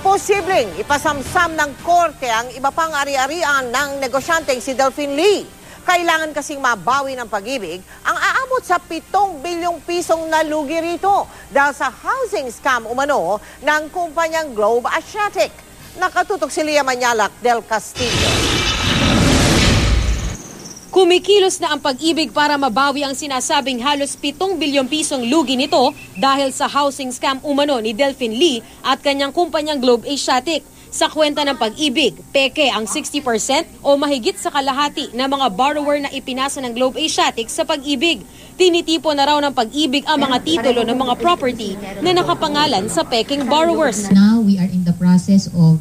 Posibleng ipasamsam ng korte ang iba pang ari-arian ng negosyanteng si Delphine Lee. Kailangan kasing mabawi ng pag-ibig ang aabot sa 7 bilyong pisong nalugi rito dahil sa housing scam umano ng kumpanyang Globe Asiatic. Nakatutok si Lia Manyalak del Castillo. Kumikilos na ang pag-ibig para mabawi ang sinasabing halos 7 bilyong pisong lugi nito dahil sa housing scam umano ni Delphine Lee at kanyang kumpanyang Globe Asiatic. Sa kwenta ng pag-ibig, peke ang 60% o mahigit sa kalahati ng mga borrower na ipinasa ng Globe Asiatic sa pag-ibig. Tinitipo na raw ng pag-ibig ang mga titulo ng mga property na nakapangalan sa peking borrowers. Now we are in the process of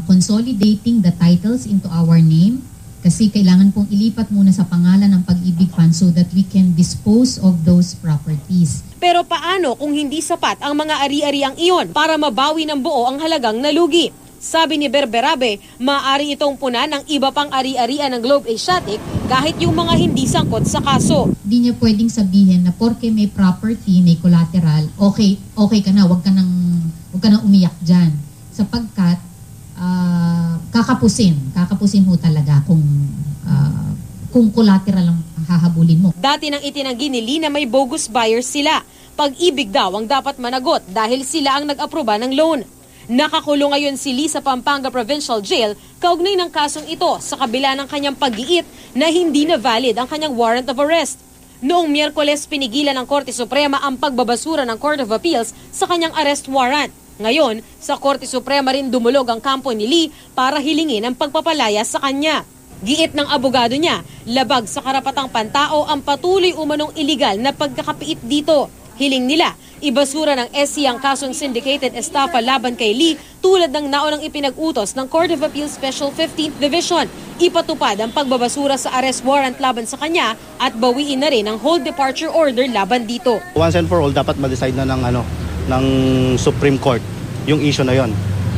consolidating the titles into our name kasi kailangan pong ilipat muna sa pangalan ng Pag-ibig Fund so that we can dispose of those properties. Pero paano kung hindi sapat ang mga ari-ariang iyon para mabawi ng buo ang halagang nalugi? Sabi ni Berberabe, maaari itong puna ng iba pang ari-arian ng Globe Asiatic kahit yung mga hindi sangkot sa kaso. Hindi niya pwedeng sabihin na porke may property, may collateral, okay ka na, wag ka nang umiyak dyan. Sapagkat kakapusin ho talaga kung collateral ang hahabulin mo. Dati nang itinanggi ni Lee na may bogus buyers sila. Pag-ibig daw ang dapat managot dahil sila ang nag-aproba ng loan. Nakakulong ngayon si Lee sa Pampanga Provincial Jail kaugnay ng kasong ito sa kabila ng kanyang pag-iit na hindi na valid ang kanyang warrant of arrest. Noong Miyerkules, pinigilan ng Korte Suprema ang pagbabasura ng Court of Appeals sa kanyang arrest warrant. Ngayon, sa Korte Suprema rin dumulog ang kampo ni Lee para hilingin ang pagpapalaya sa kanya. Giit ng abogado niya, labag sa karapatang pantao ang patuloy umanong iligal na pagkakapiit dito. Hiling nila, ibasura ng SC ang kasong syndicated estafa laban kay Lee tulad ng naunang ipinag-utos ng Court of Appeals Special 15th Division. Ipatupad ang pagbabasura sa arrest warrant laban sa kanya at bawiin na rin ang hold departure order laban dito. Once and for all, dapat ma-decide na ng Supreme Court yung issue na yon.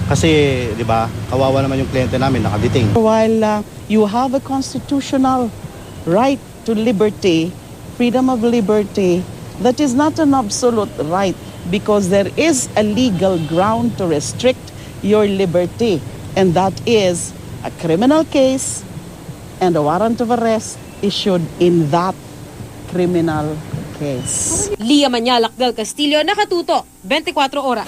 Kasi, di ba, kawawa naman yung kliyente namin, nakadetain. While you have a constitutional right to liberty, freedom of liberty, that is not an absolute right because there is a legal ground to restrict your liberty. And that is a criminal case and a warrant of arrest issued in that criminal case. Lia Manyalak del Castillo, Nakatuto, 24 Oras.